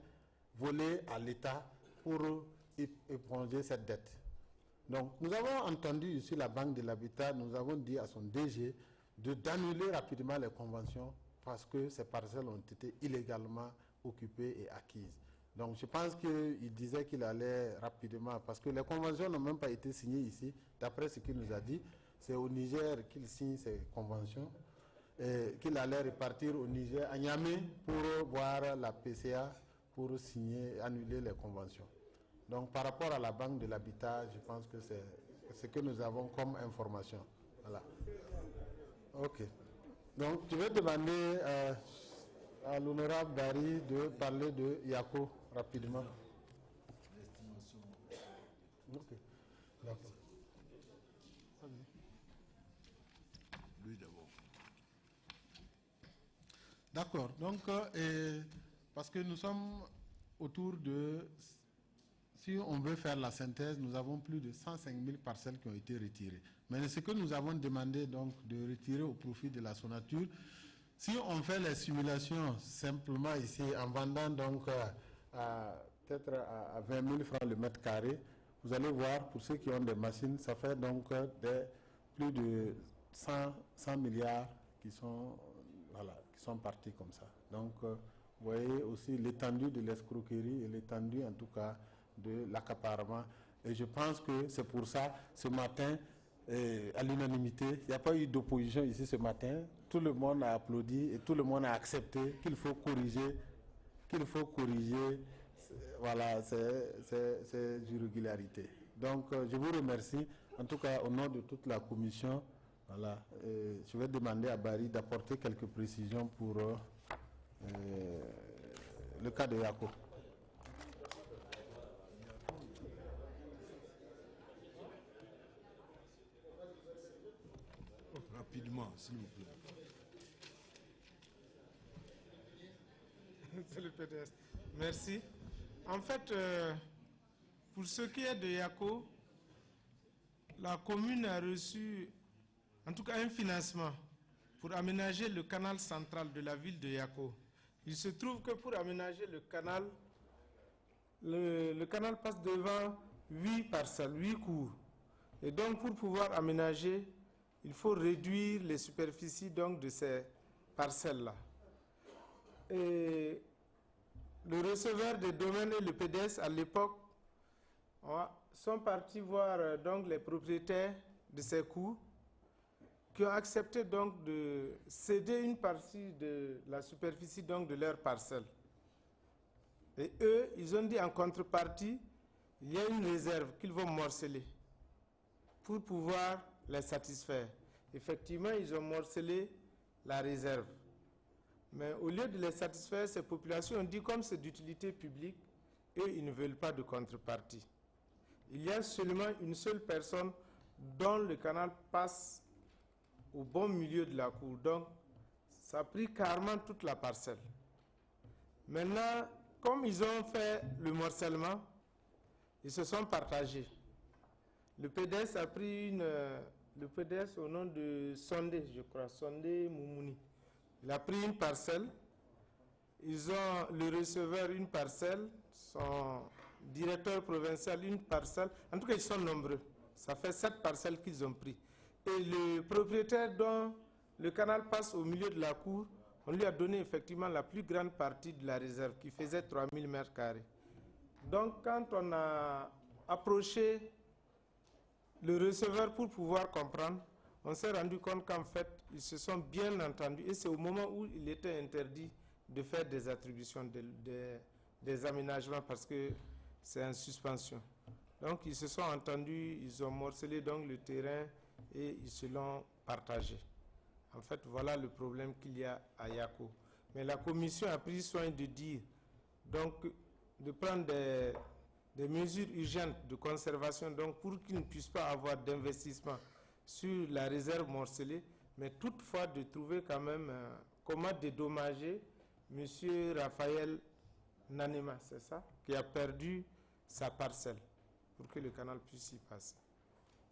volées à l'État pour éponger cette dette. Donc, nous avons entendu ici la Banque de l'Habitat, nous avons dit à son DG d'annuler rapidement les conventions parce que ces parcelles ont été illégalement occupées et acquises. Donc je pense qu'il disait qu'il allait rapidement, parce que les conventions n'ont même pas été signées ici, d'après ce qu'il nous a dit. C'est au Niger qu'il signe ces conventions, et qu'il allait repartir au Niger, à Niamey, pour voir la PCA, pour signer, annuler les conventions. Donc par rapport à la Banque de l'Habitat, je pense que c'est ce que nous avons comme information. Voilà. Ok. Donc, je vais demander à l'honorable Dari de parler de Yako rapidement. Ok. D'accord. Lui d'abord. D'accord. Donc, parce que nous sommes autour de... Si on veut faire la synthèse, nous avons plus de 105 000 parcelles qui ont été retirées. Mais ce que nous avons demandé donc de retirer au profit de la Sonature, si on fait les simulations simplement ici en vendant donc peut-être à 20 000 francs le mètre carré, vous allez voir pour ceux qui ont des machines, ça fait donc plus de 100 milliards qui sont partis comme ça. Donc vous voyez aussi l'étendue de l'escroquerie et l'étendue en tout cas de l'accaparement. Et je pense que c'est pour ça, ce matin, à l'unanimité, il n'y a pas eu d'opposition ici ce matin. Tout le monde a applaudi et tout le monde a accepté qu'il faut corriger, voilà, ces irrégularités. Donc, je vous remercie, en tout cas au nom de toute la commission. Voilà, je vais demander à Barry d'apporter quelques précisions pour le cas de Yako. rapidement, s'il vous plaît. C'est le PDS. Merci. En fait, pour ce qui est de Yako, la commune a reçu, en tout cas, un financement pour aménager le canal central de la ville de Yako. Il se trouve que pour aménager le canal passe devant 8 parcelles, 8 cours. Et donc, pour pouvoir aménager, il faut réduire les superficies donc, de ces parcelles-là. Et le receveur des domaines et le PDS, à l'époque, sont partis voir donc, les propriétaires de ces cours qui ont accepté donc, de céder une partie de la superficie donc, de leur parcelle. Et eux, ils ont dit en contrepartie, il y a une réserve qu'ils vont morceler pour pouvoir les satisfaire. Effectivement, ils ont morcelé la réserve. Mais au lieu de les satisfaire, ces populations ont dit comme c'est d'utilité publique, eux, ils ne veulent pas de contrepartie. Il y a seulement une seule personne dont le canal passe au bon milieu de la cour. Donc, ça a pris carrément toute la parcelle. Maintenant, comme ils ont fait le morcellement, ils se sont partagés. Le PDS a pris le PDS au nom de Sondé, je crois, Sondé Moumouni. Il a pris une parcelle. Ils ont le receveur une parcelle, son directeur provincial une parcelle. En tout cas, ils sont nombreux. Ça fait 7 parcelles qu'ils ont pris. Et le propriétaire dont le canal passe au milieu de la cour, on lui a donné effectivement la plus grande partie de la réserve qui faisait 3000 mètres carrés. Donc, quand on a approché le receveur pour pouvoir comprendre, on s'est rendu compte qu'en fait, ils se sont bien entendus. Et c'est au moment où il était interdit de faire des attributions, des aménagements, parce que c'est en suspension. Donc, ils se sont entendus, ils ont morcelé donc le terrain et ils se l'ont partagé. En fait, voilà le problème qu'il y a à Yako. Mais la commission a pris soin de dire, donc, de prendre des mesures urgentes de conservation, donc pour qu'ils ne puissent pas avoir d'investissement sur la réserve morcelée, mais toutefois de trouver quand même comment dédommager M. Raphaël Nanema, c'est ça, qui a perdu sa parcelle pour que le canal puisse y passer.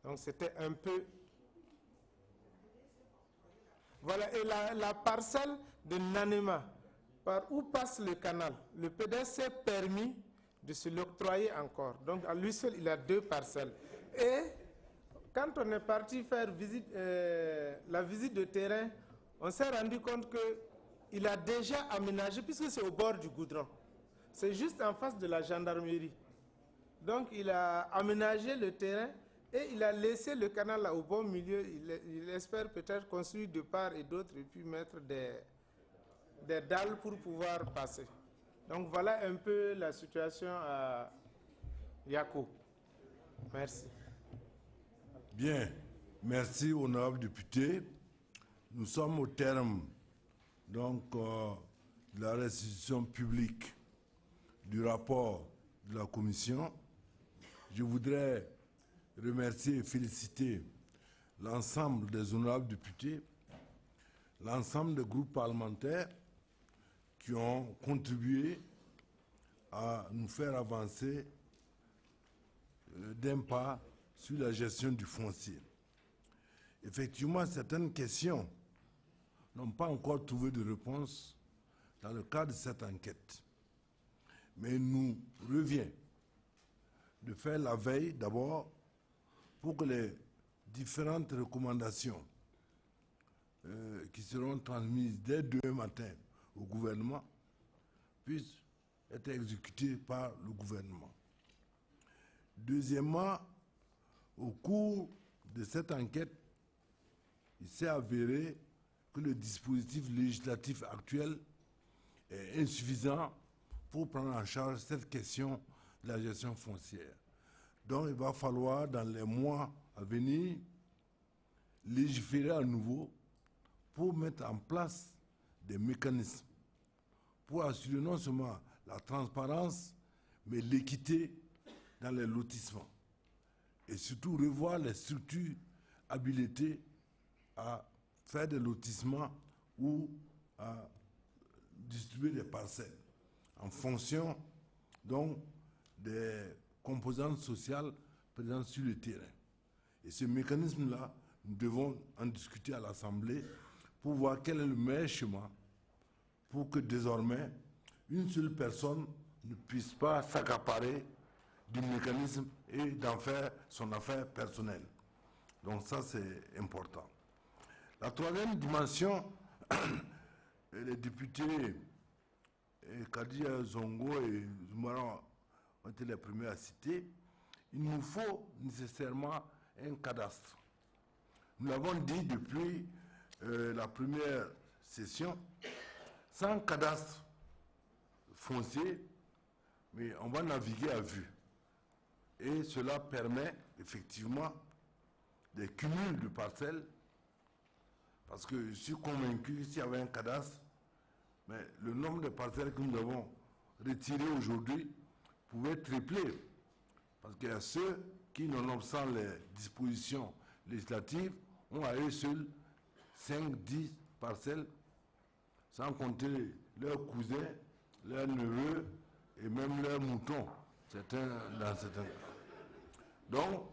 Donc c'était un peu... Voilà, et la parcelle de Nanema, par où passe le canal, le PDS s'est permis de se l'octroyer encore. Donc à lui seul, il a 2 parcelles. Et quand on est parti faire la visite de terrain, on s'est rendu compte qu'il a déjà aménagé, puisque c'est au bord du goudron. C'est juste en face de la gendarmerie. Donc il a aménagé le terrain et il a laissé le canal là au bon milieu. Il espère peut-être construire de part et d'autre et puis mettre des dalles pour pouvoir passer. Donc voilà un peu la situation à Yako. Merci. Bien, merci honorable député. Nous sommes au terme donc de la restitution publique du rapport de la commission. Je voudrais remercier et féliciter l'ensemble des honorables députés, l'ensemble des groupes parlementaires qui ont contribué à nous faire avancer d'un pas sur la gestion du foncier. Effectivement, certaines questions n'ont pas encore trouvé de réponse dans le cadre de cette enquête. Mais il nous revient de faire la veille d'abord pour que les différentes recommandations qui seront transmises dès demain matin au gouvernement puissent être exécutées par le gouvernement. Deuxièmement, au cours de cette enquête, il s'est avéré que le dispositif législatif actuel est insuffisant pour prendre en charge cette question de la gestion foncière. Donc il va falloir, dans les mois à venir, légiférer à nouveau pour mettre en place des mécanismes pour assurer non seulement la transparence, mais l'équité dans les lotissements. Et surtout revoir les structures habilitées à faire des lotissements ou à distribuer des parcelles en fonction donc des composantes sociales présentes sur le terrain. Et ce mécanisme-là, nous devons en discuter à l'Assemblée pour voir quel est le meilleur chemin pour que désormais une seule personne ne puisse pas s'accaparer du mécanisme et d'en faire son affaire personnelle. Donc ça, c'est important. La troisième dimension, les députés Kadia Zongo et Zoumara ont été les premiers à citer, il nous faut nécessairement un cadastre. Nous l'avons dit depuis la première session, sans cadastre foncier, mais on va naviguer à vue. Et cela permet effectivement des cumuls de parcelles, parce que je suis convaincu que s'il y avait un cadastre, mais le nombre de parcelles que nous avons retirées aujourd'hui pouvait tripler. Parce qu'il y a ceux qui, nonobstant les dispositions législatives, ont à eux seuls 5-10 parcelles, sans compter leurs cousins, leurs neveux et même leurs moutons, dans certains cas. Donc,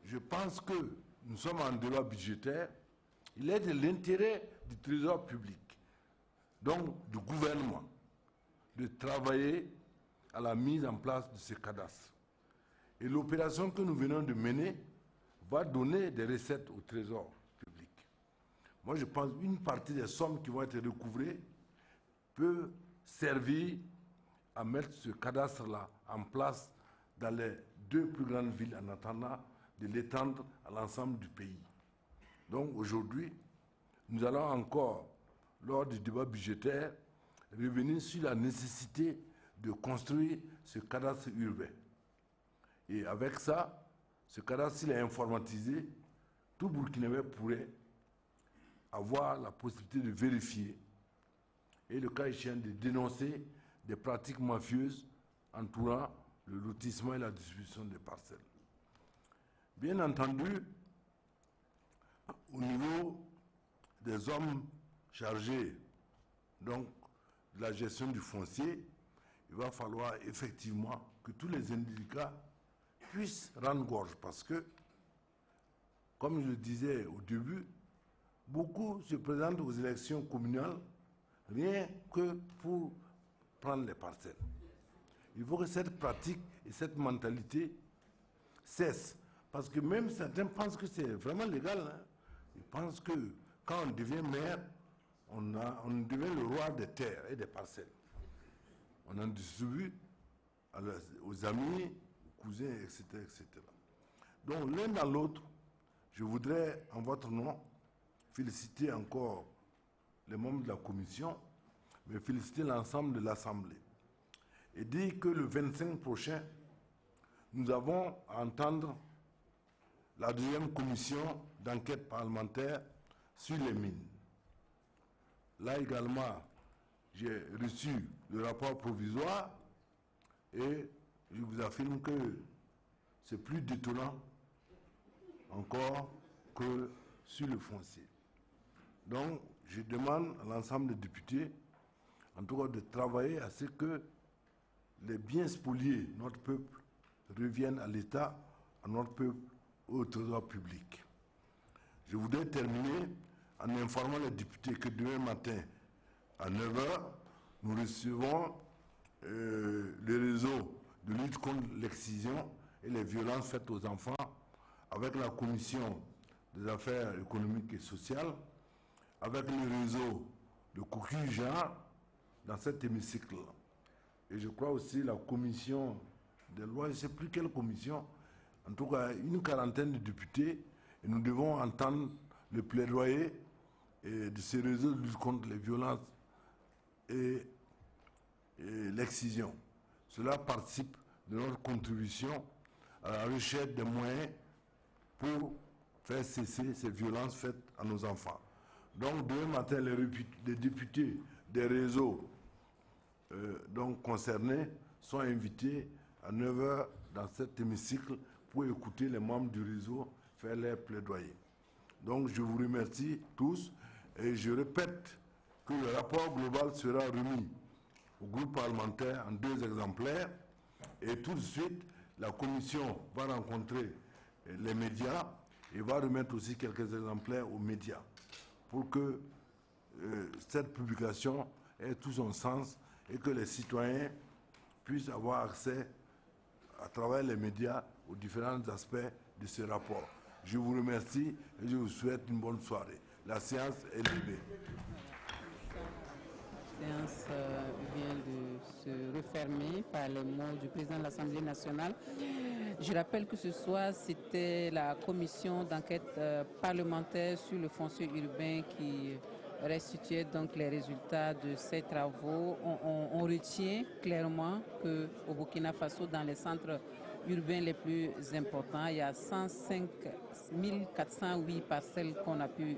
je pense que nous sommes en débat budgétaire. Il est de l'intérêt du trésor public, donc du gouvernement, de travailler à la mise en place de ce cadastre. Et l'opération que nous venons de mener va donner des recettes au trésor public. Moi, je pense qu'une partie des sommes qui vont être recouvrées peut servir à mettre ce cadastre-là en place dans les 2 plus grandes villes en attendant de l'étendre à l'ensemble du pays. Donc aujourd'hui, nous allons encore, lors du débat budgétaire, revenir sur la nécessité de construire ce cadastre urbain. Et avec ça, ce cadastre, s'il est informatisé, tout Burkinabé pourrait avoir la possibilité de vérifier et, le cas échéant, de dénoncer des pratiques mafieuses entourant le lotissement et la distribution des parcelles. Bien entendu, au niveau des hommes chargés donc, de la gestion du foncier, il va falloir effectivement que tous les syndicats puissent rendre gorge parce que, comme je le disais au début, beaucoup se présentent aux élections communales rien que pour prendre les parcelles. Il faut que cette pratique et cette mentalité cessent. Parce que même certains pensent que c'est vraiment légal. Hein. Ils pensent que quand on devient maire, on devient le roi des terres et des parcelles. On en distribue aux amis, aux cousins, etc., etc. Donc l'un dans l'autre, je voudrais, en votre nom, féliciter encore les membres de la commission, mais féliciter l'ensemble de l'Assemblée. Et dire que le 25 prochain, nous avons à entendre la 2e commission d'enquête parlementaire sur les mines. Là également, j'ai reçu le rapport provisoire et je vous affirme que c'est plus détonnant encore que sur le foncier. Donc, je demande à l'ensemble des députés, en tout cas, de travailler à ce que les biens spoliés de notre peuple reviennent à l'État, à notre peuple, au trésor public. Je voudrais terminer en informant les députés que demain matin, à 9h, nous recevons le réseau de lutte contre l'excision et les violences faites aux enfants avec la commission des affaires économiques et sociales, avec le réseau de coquilles genre dans cet hémicycle. Et je crois aussi la commission des lois, je ne sais plus quelle commission, en tout cas une quarantaine de députés, et nous devons entendre le plaidoyer de ces réseaux de lutte contre les violences et l'excision. Cela participe de notre contribution à la recherche des moyens pour faire cesser ces violences faites à nos enfants. Donc demain matin, les députés des réseaux donc concernés sont invités à 9h dans cet hémicycle pour écouter les membres du réseau faire leur plaidoyer. Donc je vous remercie tous et je répète que le rapport global sera remis au groupe parlementaire en 2 exemplaires et tout de suite la commission va rencontrer les médias et va remettre aussi quelques exemplaires aux médias pour que cette publication ait tout son sens et que les citoyens puissent avoir accès à travers les médias aux différents aspects de ce rapport. Je vous remercie et je vous souhaite une bonne soirée. La séance est levée. La séance vient de se refermer par les mots du président de l'Assemblée nationale. Je rappelle que ce soir, c'était la commission d'enquête parlementaire sur le foncier urbain qui restituait donc les résultats de ces travaux. On retient clairement qu'au Burkina Faso, dans les centres urbains les plus importants, il y a 105 408 parcelles qu'on a pu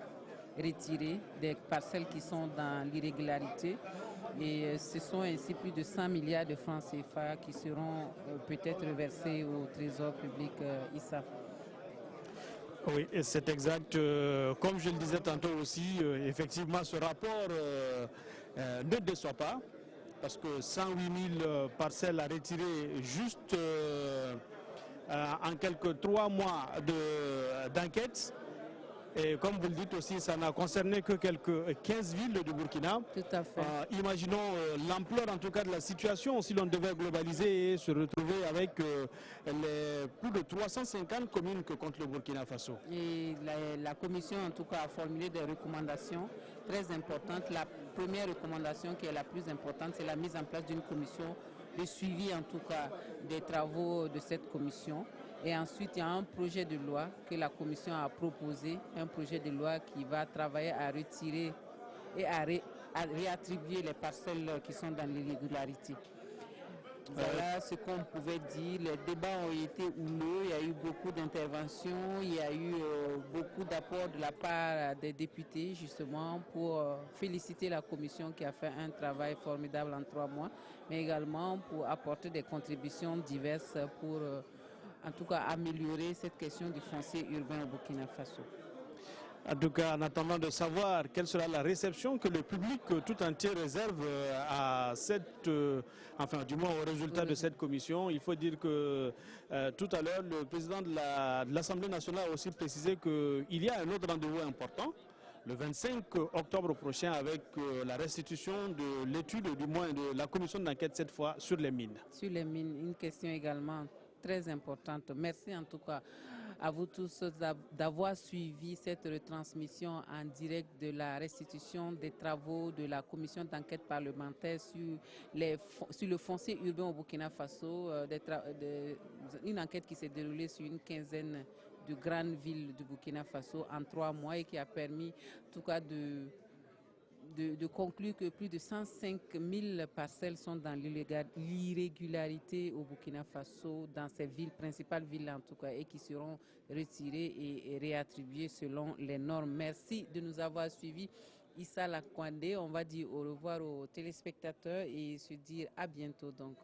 retirer, des parcelles qui sont dans l'irrégularité. Et ce sont ainsi plus de 100 milliards de francs CFA qui seront peut-être reversés au trésor public Issa. Oui, c'est exact. Comme je le disais tantôt aussi, effectivement, ce rapport ne déçoit pas, parce que 108 000 parcelles à retirer juste en quelques 3 mois d'enquête. Et comme vous le dites aussi, ça n'a concerné que quelques 15 villes du Burkina. Tout à fait. Imaginons l'ampleur en tout cas de la situation si l'on devait globaliser et se retrouver avec les plus de 350 communes que compte le Burkina Faso. Et la commission en tout cas a formulé des recommandations très importantes. La première recommandation qui est la plus importante, c'est la mise en place d'une commission de suivi en tout cas des travaux de cette commission. Et ensuite, il y a un projet de loi que la Commission a proposé, un projet de loi qui va travailler à retirer et à réattribuer les parcelles qui sont dans l'irrégularité. Voilà ce qu'on pouvait dire. Les débats ont été houleux, il y a eu beaucoup d'interventions, il y a eu beaucoup d'apports de la part des députés justement pour féliciter la Commission qui a fait un travail formidable en 3 mois, mais également pour apporter des contributions diverses pour en tout cas améliorer cette question du foncier urbain au Burkina Faso. En tout cas, en attendant de savoir quelle sera la réception que le public tout entier réserve à cette, enfin du moins au résultat de cette commission, il faut dire que tout à l'heure, le président de l'Assemblée nationale a aussi précisé qu'il y a un autre rendez-vous important, le 25 octobre prochain, avec la restitution de l'étude, du moins de la commission d'enquête cette fois sur les mines. Sur les mines, une question également très importante. Merci en tout cas à vous tous d'avoir suivi cette retransmission en direct de la restitution des travaux de la commission d'enquête parlementaire sur le foncier urbain au Burkina Faso, une enquête qui s'est déroulée sur une quinzaine de grandes villes du Burkina Faso en 3 mois et qui a permis en tout cas de conclure que plus de 105 000 parcelles sont dans l'irrégularité au Burkina Faso, dans ces villes, principales villes en tout cas, et qui seront retirées et réattribuées selon les normes. Merci de nous avoir suivis. Issa Lakwande, on va dire au revoir aux téléspectateurs et se dire à bientôt donc.